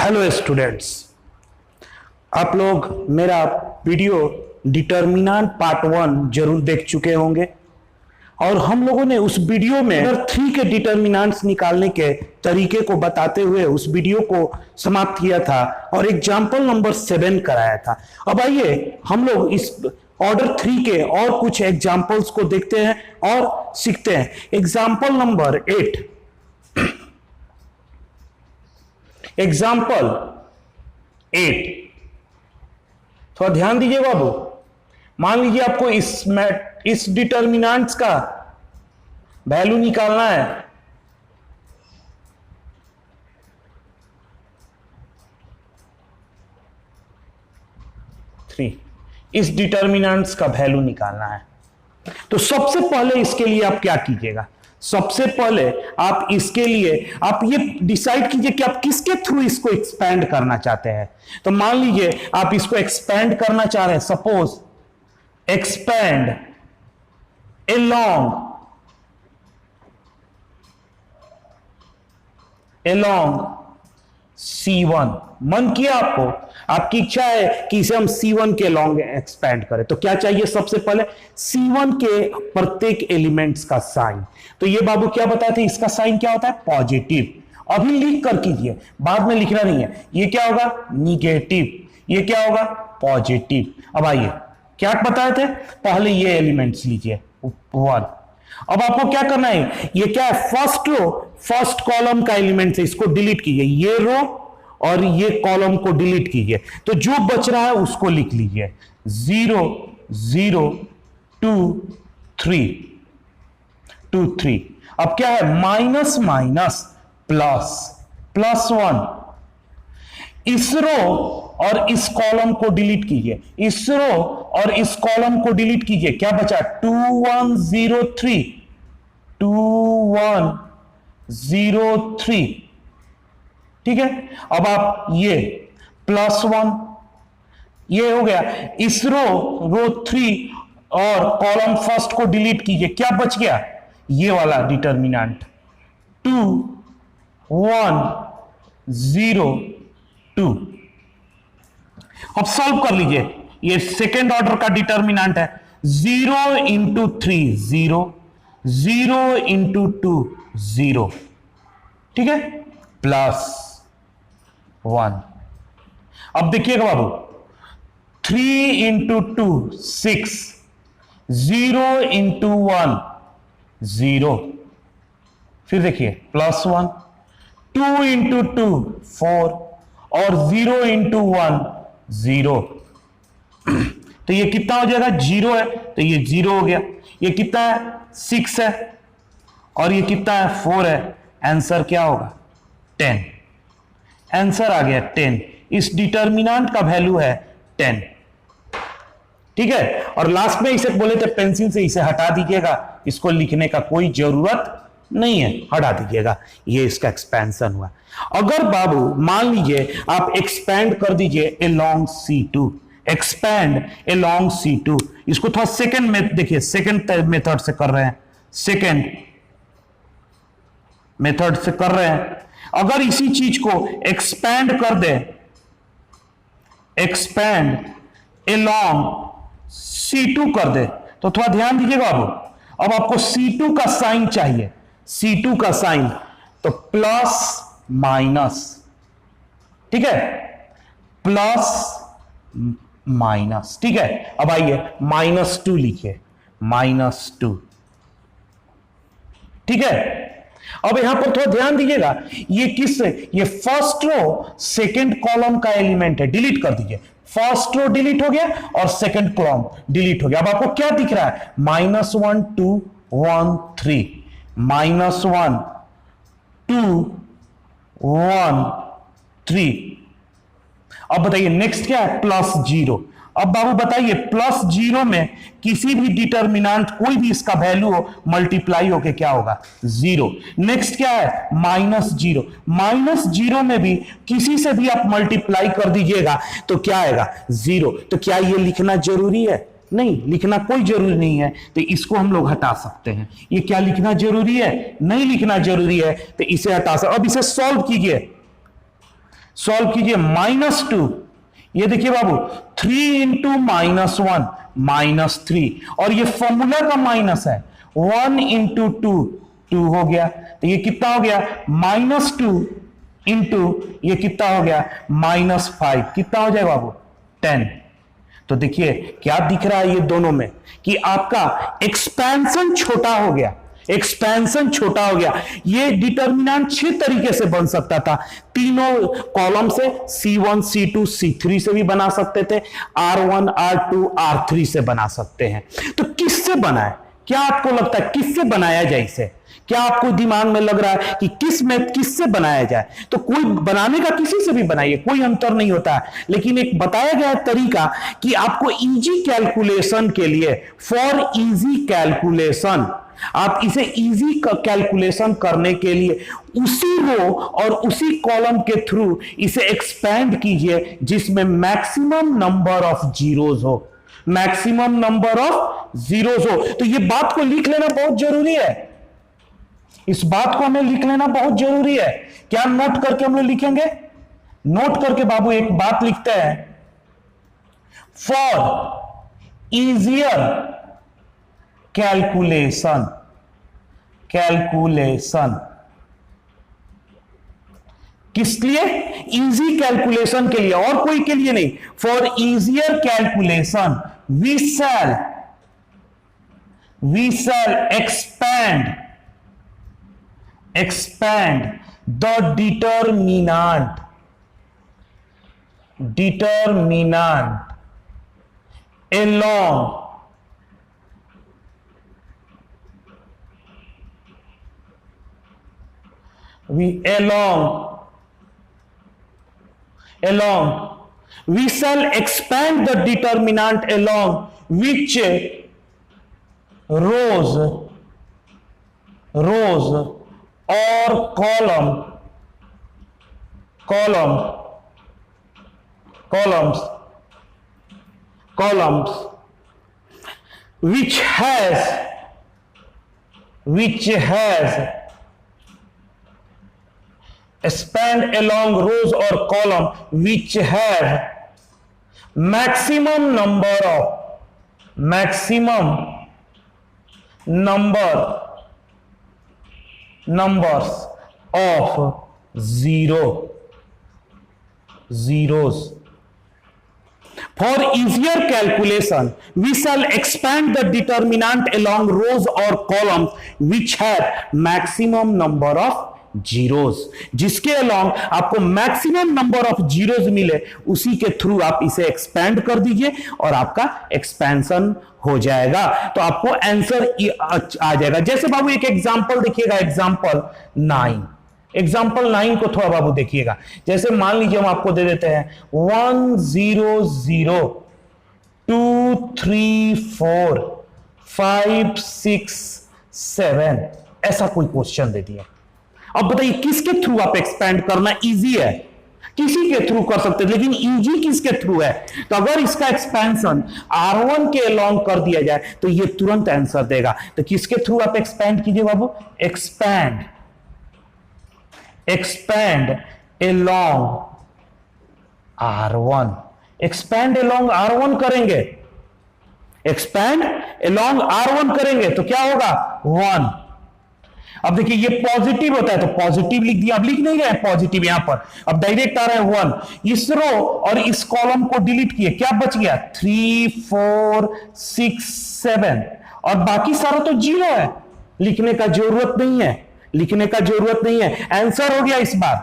Hello students, आप लोग मेरा वीडियो डिटर्मिनेंट पार्ट 1 जरूर देख चुके होंगे और हम लोगों ने उस वीडियो में ऑर्डर 3 के डिटर्मिनेंट्स निकालने के तरीके को बताते हुए उस वीडियो को समाप्त किया था और एग्जाम्पल नंबर 7 कराया था। अब आइए हम लोग इस ऑर्डर 3 के और कुछ एग्जाम्पल्स को देखते हैं और सीखते हैं। एग्जाम्पल नंबर 8, एग्जाम्पल 8, थोड़ा ध्यान दीजिए बाबू। मान लीजिए आपको इस डिटर्मिनेंट्स का वैल्यू निकालना है। इस डिटर्मिनेंट्स का वैल्यू निकालना है तो सबसे पहले इसके लिए आप क्या कीजिएगा? सबसे पहले आप इसके लिए आप ये डिसाइड कीजिए कि आप किसके थ्रू इसको एक्सपेंड करना चाहते हैं। तो मान लीजिए आप इसको एक्सपेंड करना चाह रहे हैं। Suppose expand along C1। मन किया आपको, आपकी इच्छा है कि इसे हम C1 के लॉन्ग एक्सपेंड करें, तो क्या चाहिए? सबसे पहले C1 के प्रत्येक एलिमेंट्स का साइन। तो ये बाबू क्या बताए थे, इसका साइन क्या होता है? पॉजिटिव। अभी लिख कर कीजिए, बाद में लिखना नहीं है। ये क्या होगा? निगेटिव। ये क्या होगा? पॉजिटिव। अब आइए क्या बताए थे, पहले ये एलिमेंट्स लीजिए 1। अब आपको क्या करना है, ये क्या है? फर्स्ट रो, फर्स्ट कॉलम का एलिमेंट है, इसको डिलीट कीजिए। ये रो और ये कॉलम को डिलीट कीजिए, तो जो बच रहा है उसको लिख लीजिए 0 0 2 3 2 3। अब क्या है? Minus minus plus, +1। इस रो और इस कॉलम को डिलीट कीजिए, इस रो और इस कॉलम को डिलीट कीजिए। क्या बचा? 2 1 0 3 2 1 0 3। ठीक है। अब आप ये +1, ये हो गया। इस रो 3 और कॉलम फर्स्ट को डिलीट कीजिए। क्या बच गया? ये वाला डिटर्मिनेंट 2 1 0 2। अब सॉल्व कर लीजिए। ये सेकेंड ऑर्डर का डिटर्मिनेंट है। 0 इंटू 3 0, 0 इंटू 2 0। ठीक है, +1। अब देखिएगा बाबू, 3 इंटू 2 6, 0 इंटू 1 0। फिर देखिए +1, 2 इंटू 2 4 और 0 इंटू 1 0। तो ये कितना हो जाएगा? 0 है तो ये 0 हो गया। ये कितना है? 6 है और ये कितना है? 4 है। आंसर क्या होगा? 10। आंसर आ गया 10। इस डिटर्मिनेंट का वैल्यू है 10। ठीक है। और लास्ट में इसे बोले थे पेंसिल से इसे हटा दीजिएगा, इसको लिखने का कोई जरूरत नहीं है, हटा दीजिएगा। ये इसका एक्सपेंशन हुआ। अगर बाबू मान लीजिए आप एक्सपेंड कर दीजिए along C2, expand along C2, इसको थोड़ा सेकंड में देखिए, सेकंड मेथड से कर रहे हैं, सेकंड मेथड से कर रहे हैं। अगर इसी चीज को एक्सपेंड कर दे, एक्सपेंड along C2 कर दे, तो थोड़ा ध्यान दीजिएगा बाबू। अब आपको C2 का साइन चाहिए, C2 का साइन, तो प्लस माइनस। ठीक है, प्लस माइनस। ठीक है। अब आइए -2 लिखिए, -2। ठीक है। अब यहां पर थोड़ा ध्यान दीजिएगा, ये किस, ये फर्स्ट रो सेकंड कॉलम का एलिमेंट है, डिलीट कर दीजिए। फर्स्ट रो डिलीट हो गया और सेकंड कॉलम डिलीट हो गया। अब आपको क्या दिख रहा है? -1 2 1 3, -1 2 1 3। अब बताइए नेक्स्ट क्या है? +0। अब बाबू बताइए, +0 में किसी भी डिटर्मिनेंट कोई भी इसका वैल्यू हो, मल्टीप्लाई होके क्या होगा? 0। नेक्स्ट क्या है? -0। -0 में भी किसी से भी आप मल्टीप्लाई कर दीजिएगा तो क्या आएगा? 0। तो क्या ये लिखना जरूरी है? नहीं, लिखना कोई जरूरी नहीं है, तो इसको हम लोग हटा सकते हैं। ये क्या लिखना जरूरी है? नहीं लिखना जरूरी है, तो इसे हटा सकते। अब इसे सॉल्व कीजिए, सॉल्व कीजिए, -2, ये देखिए बाबू 3 इंटू -1 -3, और ये फॉर्मूला का माइनस है, 1 इंटू 2 2 हो गया, तो ये कितना हो गया, -2 इंटू ये कितना हो गया, -5, कितना हो जाएगा बाबू, 10। तो देखिए क्या दिख रहा है ये दोनों में कि आपका एक्सपेंशन छोटा हो गया, एक्सपेंशन छोटा हो गया। ये डिटर्मिनेंट 6 तरीके से बन सकता था, तीनों कॉलम से, C1 C2 C3 से भी बना सकते थे, R1 R2 R3 से बना सकते हैं। तो किससे बनाए, क्या आपको लगता है किससे बनाया जाए इसे, क्या आपको दिमाग में लग रहा है कि किससे बनाया जाए, तो कोई बनाने का किसी से भी बनाइए, कोई अंतर नहीं होता है, लेकिन एक बताया गया तरीका कि आपको इजी कैलकुलेशन के लिए, फॉर इजी कैलकुलेशन, आप इसे इजी कैलकुलेशन करने के लिए उसी रो और उसी कॉलम के थ्रू इसे एक्सपेंड कीजिए जिसमें मैक्सिमम नंबर ऑफ जीरोज हो, मैक्सिमम नंबर ऑफ जीरोज हो। तो ये बात को लिख लेना बहुत जरूरी है, इस बात को हमें लिख लेना बहुत जरूरी है। क्या नोट करके हम लोग लिखेंगे, नोट करके बाबू एक बात लिखते हैं, फॉर इजियर कैलकुलेशन, कैलकुलेशन किस लिए, इजी कैलकुलेशन के लिए, और कोई के लिए नहीं, for easier calculation we shall expand the determinant along we shall expand the determinant along which rows or columns which has span along rows or column which have maximum numbers of zeros. For easier calculation, we shall expand the determinant along rows or columns which have maximum number of zeros, जिसके along आपको maximum number of zeros मिले, उसी के through आप इसे expand कर दीजिए और आपका एक्सपेंशन हो जाएगा, तो आपको आंसर आ जाएगा। जैसे बाबू एक एग्जांपल देखिएगा, एग्जांपल 9 को थोड़ा बाबू देखिएगा। जैसे मान लीजिए हम आपको दे देते हैं 1 0 0 2 3 4 5 6 7, ऐसा कोई क्वेश्चन दे दिया। अब बताइए किसके थ्रू आप एक्सपेंड करना इजी है, किसी के थ्रू कर सकते हैं, लेकिन इजी किसके थ्रू है, तो अगर इसका एक्सपेंशन R1 के अलोंग कर दिया जाए तो ये तुरंत आंसर देगा। तो किसके थ्रू आप एक्सपेंड कीजिए बाबू, expand along R1, expand along R1 करेंगे, एक्सपेंड अलोंग R1 करेंगे तो क्या होगा 1। अब देखिए ये पॉजिटिव होता है तो पॉजिटिव लिख दिया, अब लिख नहीं गए पॉजिटिव यहां पर, अब डायरेक्ट आ रहा है 1। इस रो और इस कॉलम को डिलीट किए, क्या बच गया 3 4 6 7, और बाकी सारा तो जीरो है, लिखने का जरूरत नहीं है, लिखने का जरूरत नहीं है, आंसर हो गया इस बार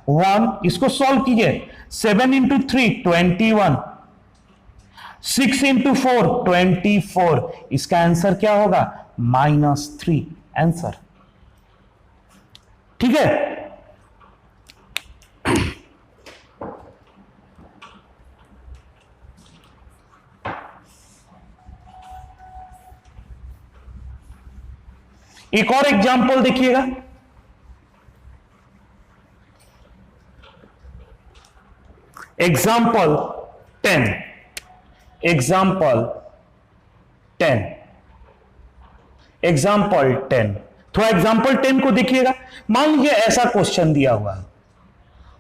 1। इसको सॉल्व कीजिए, 7 इंटू 3 21, 6 इंटू 4 24, इसका आंसर क्या होगा -3 आंसर, ठीक है। एक और एग्जांपल देखिएगा, एग्जांपल 10, थोड़ा एग्जांपल 10 को देखिएगा। मान लीजिए ऐसा क्वेश्चन दिया हुआ है,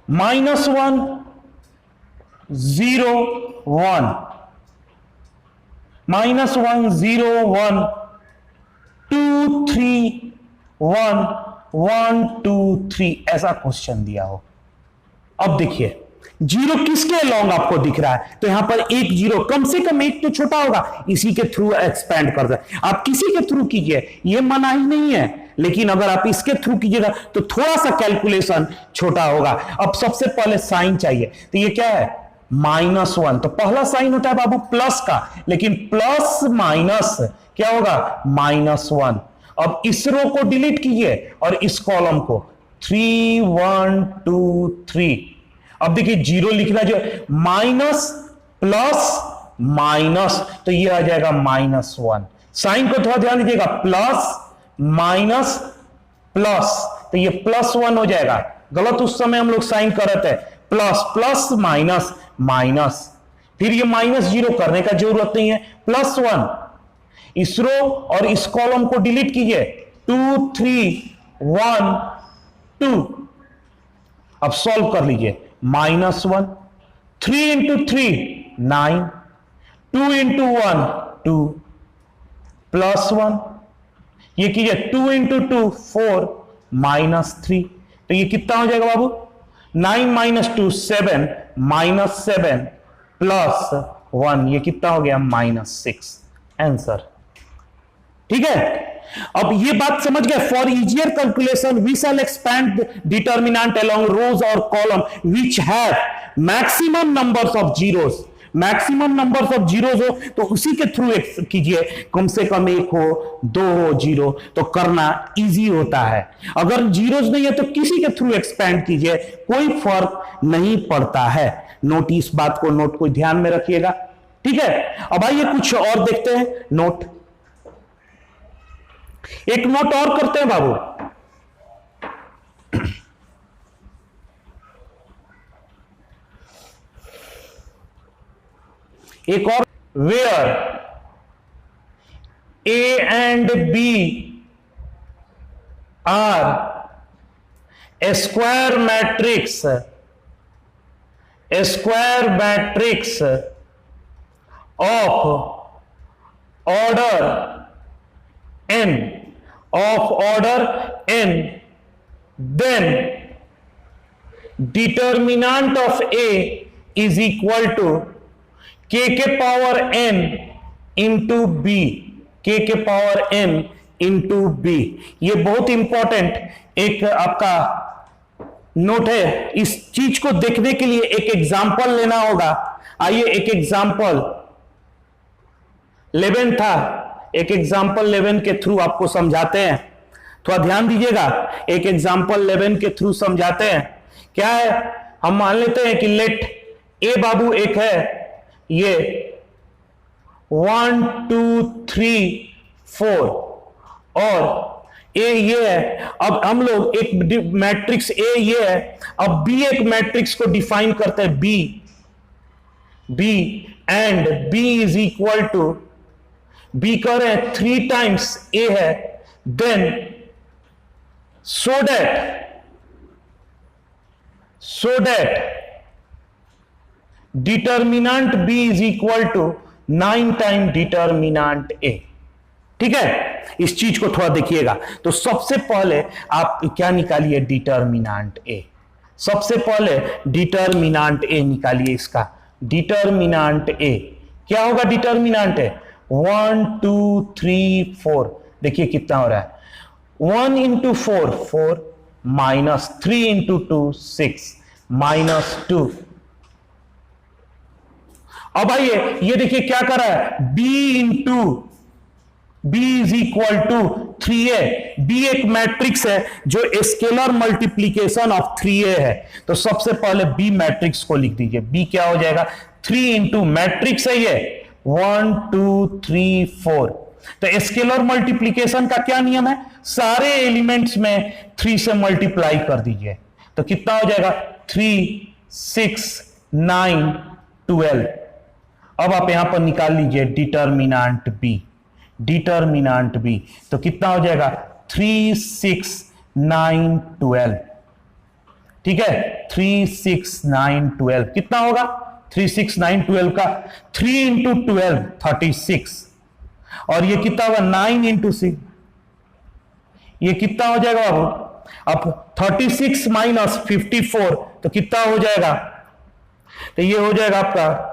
-1 0 1, -1 0 1 2 3 1 1 2 3, ऐसा क्वेश्चन दिया हो। अब देखिए जीरो किसके लॉन्ग आपको दिख रहा है, तो यहां पर एक जीरो, कम से कम एक तो छोटा होगा, इसी के थ्रू एक्सपेंड कर दे। आप किसी के थ्रू कीजिए, यह मनाही नहीं है, लेकिन अगर आप इसके थ्रू कीजिएगा तो थोड़ा सा कैलकुलेशन छोटा होगा। अब सबसे पहले साइन चाहिए, तो ये क्या है -1, तो पहला साइन होता है बाबू प्लस का, लेकिन प्लस माइनस क्या होगा -1। अब इस रो को डिलीट कीजिए और इस कॉलम को 3 1 2 3। अब देखिए जीरो लिखना जो माइनस प्लस माइनस, तो ये आ जाएगा -1। साइन को थोड़ा ध्यान दीजिएगा, प्लस माइनस प्लस, तो ये +1 हो जाएगा। गलत उस समय हम लोग साइन कर रहे थे, प्लस प्लस माइनस माइनस, फिर ये -0 करने का जरूरत नहीं है, +1। इस रो और इस कॉलम को डिलीट कीजिए, 2 3 1 2। अब सॉल्व कर लीजिए, -1, 3 इंटू 3 9, 2 इंटू 1 2, +1, ये कीजिए 2 इंटू 2 4 -3, तो ये कितना हो जाएगा बाबू 9 - 2 7 -7 +1, ये कितना हो गया -6, आंसर। ठीक है, अब ये बात समझ गए। For easier calculation we shall expand determinant along rows और column which have maximum numbers of zeros. Maximum numbers of zeros हो तो उसी के थ्रू कीजिए, कम से कम 1 हो 2 हो जीरो, तो करना इजी होता है। अगर जीरोस नहीं है तो किसी के थ्रू एक्सपैंड कीजिए, कोई फर्क नहीं पड़ता है। नोट, इस बात को नोट को ध्यान में रखिएगा। ठीक है, अब आइए कुछ और देखते हैं। नोट, एक नोट और करते हैं बाबू। एक और, where A and B are square matrix of order n, then determinant of A is equal to k के power n into b, k के पावर n इंटू b। ये बहुत इंपॉर्टेंट एक आपका नोट है। इस चीज को देखने के लिए एक एग्जांपल लेना होगा। आइए एक एग्जांपल 11 था, एक एग्जांपल 11 के थ्रू आपको समझाते हैं, थोड़ा ध्यान दीजिएगा। एक एग्जांपल 11 के थ्रू समझाते हैं। क्या है, हम मान लेते हैं कि लेट ए बाबू एक है, ये 1 2 3 4 और ए ये है। अब हम लोग एक मैट्रिक्स ए ये है, अब बी एक मैट्रिक्स को डिफाइन करते हैं, B and B is equal to, B कह रहे हैं 3 टाइम्स ए है, then so that determinant b is equal to 9 time determinant a। ठीक है, इस चीज को थोड़ा देखिएगा। तो सबसे पहले आप क्या निकालिए, डिटर्मिनेंट a। सबसे पहले डिटर्मिनेंट a निकालिए। इसका डिटर्मिनेंट a क्या होगा, डिटर्मिनेंट a 1 2 3 4, देखिए कितना हो रहा है, 1 इंटू 4 4 माइनस 3 इंटू 2 6 -2। अब आइए ये देखिए क्या कर रहा है, b into b is equal to 3a। b एक मैट्रिक्स है जो स्केलर मल्टीप्लीकेशन ऑफ 3a है। तो सबसे पहले b मैट्रिक्स को लिख दीजिए। b क्या हो जाएगा, 3 इंटू मैट्रिक्स है ये 1 2 3 4। तो स्केलर मल्टीप्लीकेशन का क्या नियम है, सारे एलिमेंट्स में 3 से मल्टीप्लाई कर दीजिए। तो कितना हो जाएगा, 3 6 9 12। अब आप यहां पर निकाल लीजिए डिटर्मिनेंट बी, डिटर्मिनेंट बी। तो कितना हो जाएगा, 3 6 9 12। ठीक है, 3 6 9 12 कितना होगा? 3 6 9 12 का 3 इंटू 12 36, और ये कितना होगा? 9 इंटू 6, ये कितना हो जाएगा बाबू? अब 36 माइनस 54 तो कितना हो जाएगा? तो ये हो जाएगा आपका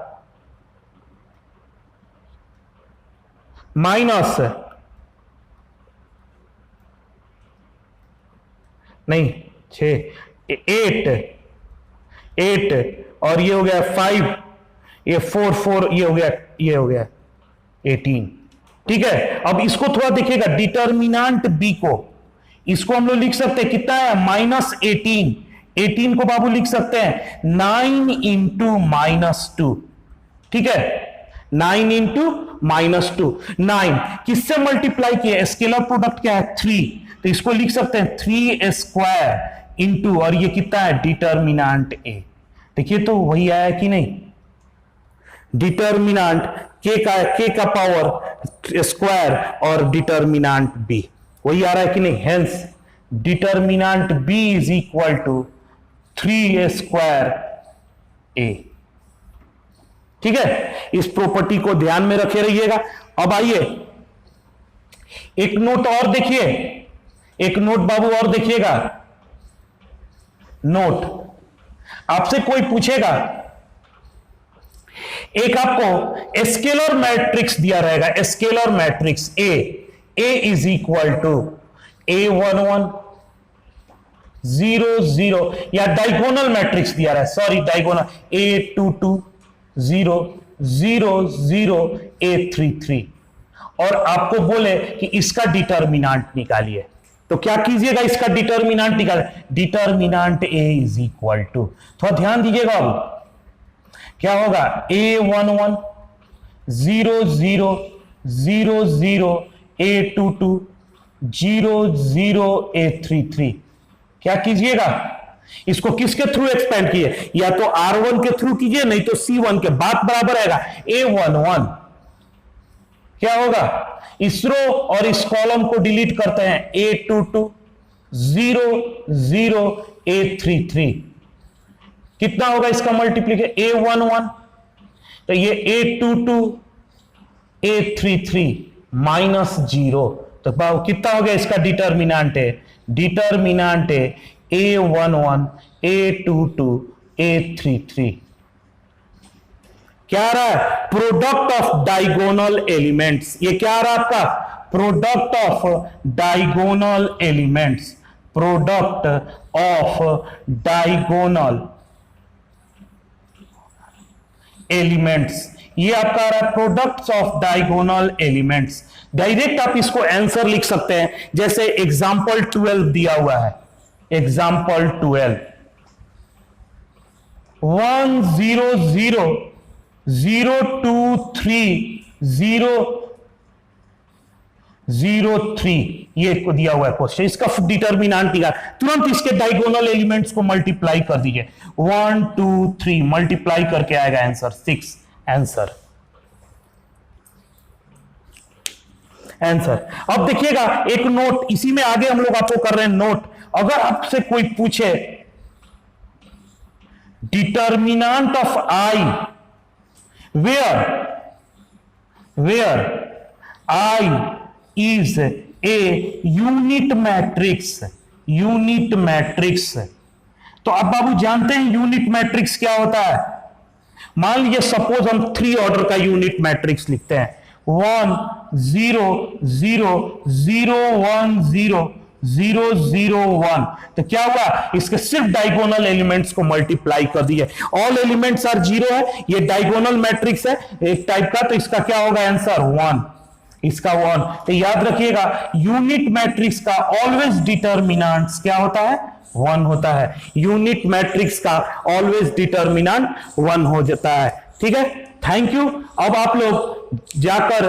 माइनस नहीं 6 8 और ये हो गया 5, ये 4 ये हो गया 18। ठीक है, अब इसको थोड़ा देखिएगा, डिटर्मिनेंट बी को, इसको हम लोग लिख सकते हैं कितना है? -18। 18 को बाबू लिख सकते हैं 9 इंटू -2। ठीक है, 9 इंटू -2। 9 किससे मल्टीप्लाई किया? स्केलर प्रोडक्ट क्या है? 3, तो इसको लिख सकते हैं 3 स्क्वायर इंटू, और ये कितना है? Determinant A. देखिए तो वही आया कि नहीं? डिटर्मिनेंट के का पावर स्क्वायर और डिटर्मिनेंट बी वही आ रहा है कि नहीं? Hence determinant B is equal to 3 square A. ठीक है, इस प्रॉपर्टी को ध्यान में रखे रहिएगा। अब आइए एक नोट और देखिए, एक नोट बाबू और देखिएगा। नोट, आपसे कोई पूछेगा, एक आपको स्केलर मैट्रिक्स दिया रहेगा, scalar matrix A is equal to A11 0 0, या डायगोनल मैट्रिक्स दिया रहा है, सॉरी डायगोनल A22 0 0 0 A33, और आपको बोले कि इसका डिटर्मिनेंट निकालिए, तो क्या कीजिएगा? इसका डिटर्मिनेंट निकाल, determinant A is equal to, थोड़ा ध्यान दीजिएगा अब क्या होगा? A11 0 0 0 0 A22 0 0 A33। क्या कीजिएगा? इसको किसके थ्रू एक्सपेंड किए? या तो R1 के थ्रू कीजिए, नहीं तो C1 के। बात बराबर आएगा। A11 क्या होगा? इस रो और इस कॉलम को डिलीट करते हैं, A22 0 0 A33 कितना होगा इसका मल्टीप्लीकेशन? A11, तो ये A22 A33 -0, तो कितना हो गया इसका डिटर्मिनेंट है? डिटर्मिनेंट है A11 A22 A33। क्या आ रहा है? Product of diagonal elements. ये क्या आ रहा है आपका? Product of diagonal elements, product of diagonal elements, ये आपका आ रहा है products of diagonal elements. Direct आप इसको आंसर लिख सकते हैं, जैसे एग्जांपल 12 दिया हुआ है, एग्जांपल 12 1 0 0 0 2 3 0 0 3, ये दिया हुआ है क्वेश्चन, इसका डिटर्मिनेंट दिया, तुरंत इसके डायगोनल एलिमेंट्स को मल्टीप्लाई कर दीजिए, 1 2 3 मल्टीप्लाई करके आएगा आंसर 6। आंसर अब देखिएगा, एक नोट इसी में आगे हम लोग आपको कर रहे हैं नोट। अगर आपसे कोई पूछे determinant of I where I is a unit matrix, तो अब बाबू जानते हैं यूनिट मैट्रिक्स क्या होता है? मान लीजिए सपोज हम 3 ऑर्डर का यूनिट मैट्रिक्स लिखते हैं, 1 0 0 0 1 0 0 0 1, तो क्या हुआ? इसके सिर्फ डायगोनल एलिमेंट्स को मल्टीप्लाई कर दिए, ऑल एलिमेंट्स आर 0 है, ये डायगोनल मैट्रिक्स है एक टाइप का, तो इसका क्या होगा आंसर? 1, इसका 1। तो याद रखिएगा यूनिट मैट्रिक्स का ऑलवेज डिटर्मिनेंट्स क्या होता है? 1 होता है। यूनिट मैट्रिक्स का ऑलवेज डिटर्मिनेंट 1 हो जाता है। ठीक है, थैंक यू। अब आप लोग जाकर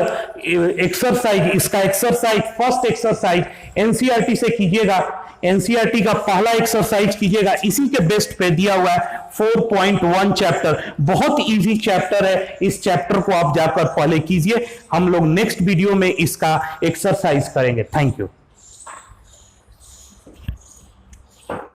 एक्सरसाइज, इसका एक्सरसाइज फर्स्ट एक्सरसाइज एनसीईआरटी से कीजिएगा, एनसीईआरटी का पहला एक्सरसाइज कीजिएगा, इसी के बेस्ट पे दिया हुआ है 4.1 चैप्टर, बहुत इजी चैप्टर है, इस चैप्टर को आप जाकर पहले कीजिए, हम लोग नेक्स्ट वीडियो में इसका एक्सरसाइज करेंगे। Thank you.